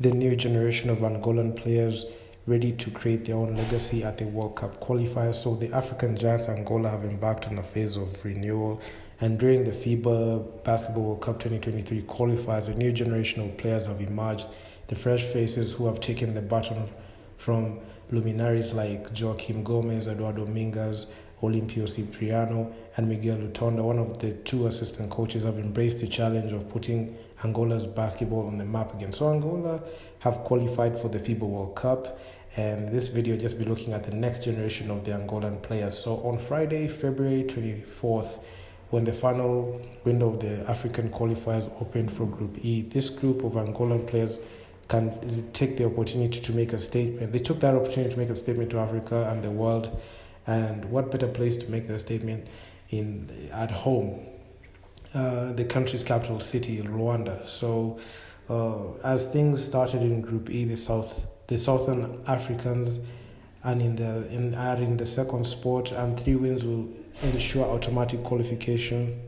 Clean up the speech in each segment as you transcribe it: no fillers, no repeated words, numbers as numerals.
the new generation of Angolan players ready to create their own legacy at the World Cup qualifiers. So the African giants Angola have embarked on a phase of renewal. And during the FIBA Basketball World Cup 2023 qualifiers, a new generation of players have emerged. The fresh faces who have taken the baton from luminaries like Joaquim Gomez, Eduardo Mingas, Olimpio Cipriano, and Miguel Lutonda, one of the two assistant coaches, have embraced the challenge of putting Angola's basketball on the map again. So Angola have qualified for the FIBA World Cup, and this video just be looking at the next generation of the Angolan players. So on Friday, February 24th, when the final window of the African qualifiers opened for Group E, this group of Angolan players can take the opportunity to make a statement. They took that opportunity to make a statement to Africa and the world, and what better place to make that statement at home, the country's capital city, Rwanda. So as things started in Group E, the Southern Africans are in the second spot, and 3 wins will ensure automatic qualification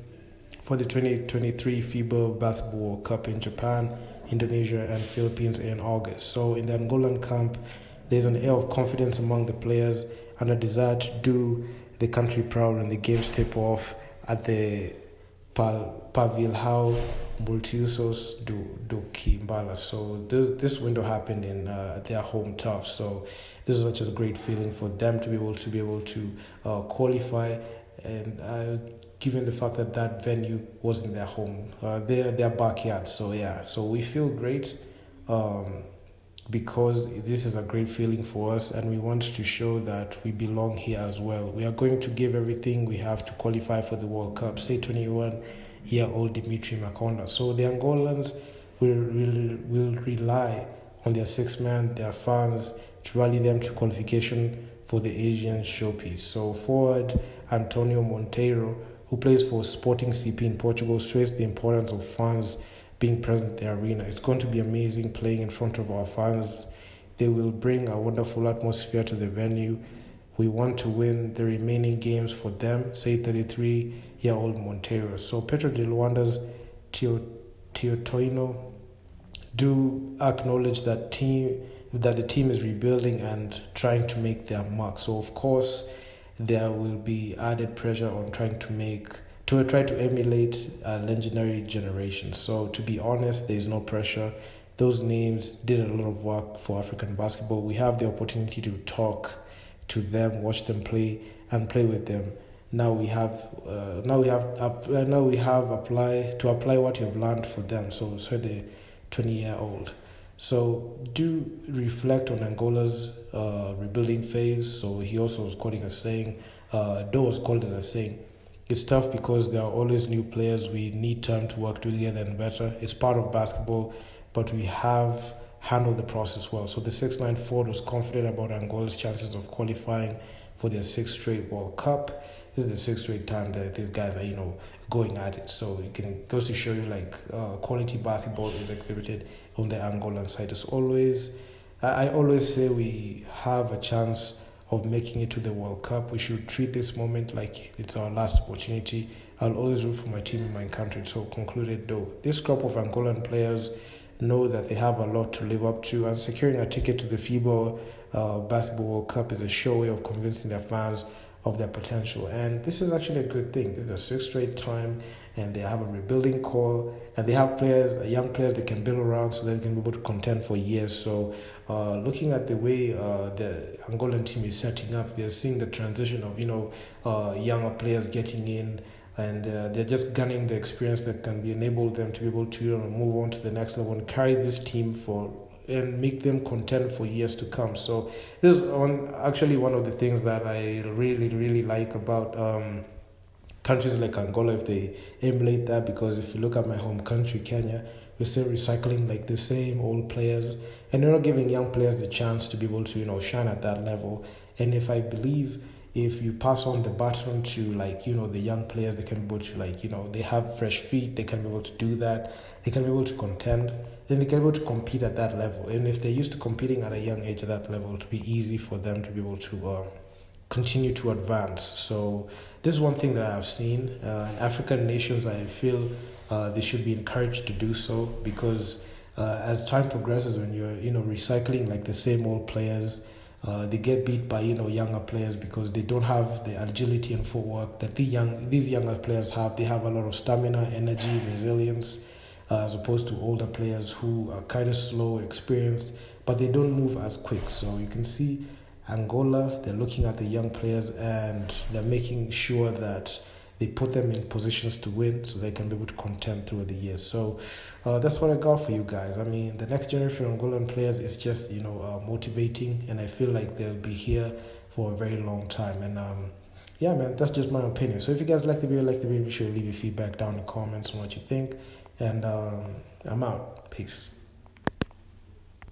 for the 2023 FIBA Basketball World Cup in Japan, Indonesia, and Philippines in August. So in the Angolan camp, there's an air of confidence among the players and a desire to do the country proud when the games tip off at the Pavilhão Multiusos do Quimbala. So this window happened in their home turf. So this is such a great feeling for them to be able to qualify, and given the fact that venue was in their home, their backyard. So yeah, so we feel great because this is a great feeling for us, and we want to show that we belong here as well. We are going to give everything we have to qualify for the World Cup, say 21-year-old Dimitri Makonda. So the Angolans will rely on their six man, their fans, to rally them to qualification for the Asian showpiece. So forward Antonio Monteiro, who plays for Sporting CP in Portugal, stressed the importance of fans being present in the arena. It's going to be amazing playing in front of our fans. They will bring a wonderful atmosphere to the venue. We want to win the remaining games for them, say 33-year-old Monteiro. So Petro de Luanda's Teotoino do acknowledge that the team is rebuilding and trying to make their mark. So of course there will be added pressure on trying to try to emulate a legendary generation. So to be honest, there is no pressure. Those names did a lot of work for African basketball. We have the opportunity to talk to them, watch them play, and play with them. Now we have apply what you've learned for them. So the 20-year-old. So do reflect on Angola's rebuilding phase. So he also was quoting a saying. Doe was called it a saying. It's tough because there are always new players. We need time to work together and better. It's part of basketball, but we have handled the process well. So the 6'9" forward was confident about Angola's chances of qualifying for their 6th straight World Cup. This is the 6th straight time that these guys are, going at it. So it goes to show you quality basketball is exhibited on the Angolan side. I always say we have a chance of making it to the World Cup. We should treat this moment like it's our last opportunity. I'll always root for my team and my country. So concluded though, this crop of Angolan players know that they have a lot to live up to, and securing a ticket to the FIBA Basketball World Cup is a sure way of convincing their fans of their potential. And this is actually a good thing. This is a 6th straight time, and they have a rebuilding core, and they have young players they can build around so that they can be able to contend for years. So looking at the way the Angolan team is setting up, they're seeing the transition of younger players getting in, and they're just gunning the experience that can enable them to be able to move on to the next level and carry this team and make them contend for years to come. So this is actually one of the things that I really, really like about countries like Angola, if they emulate that, because if you look at my home country, Kenya, we're still recycling the same old players, and they're not giving young players the chance to be able to shine at that level. And if you pass on the baton to the young players, they can be able to they have fresh feet, they can be able to do that, they can be able to contend, then they can be able to compete at that level. And if they're used to competing at a young age at that level, it'll be easy for them to be able to continue to advance. So this is one thing that I've seen in African nations. I feel they should be encouraged to do so, because as time progresses, when you're recycling like the same old players, they get beat by younger players because they don't have the agility and footwork that these younger players have. They have a lot of stamina, energy, resilience, as opposed to older players who are kind of slow, experienced, but they don't move as quick. So you can see Angola, they're looking at the young players and they're making sure that they put them in positions to win so they can be able to contend through the years. So that's what I got for you guys. I mean, the next generation of Angolan players is just, motivating, and I feel like they'll be here for a very long time. And yeah, man, that's just my opinion. So if you guys like the video, be sure to leave your feedback down in the comments on what you think. And I'm out. Peace.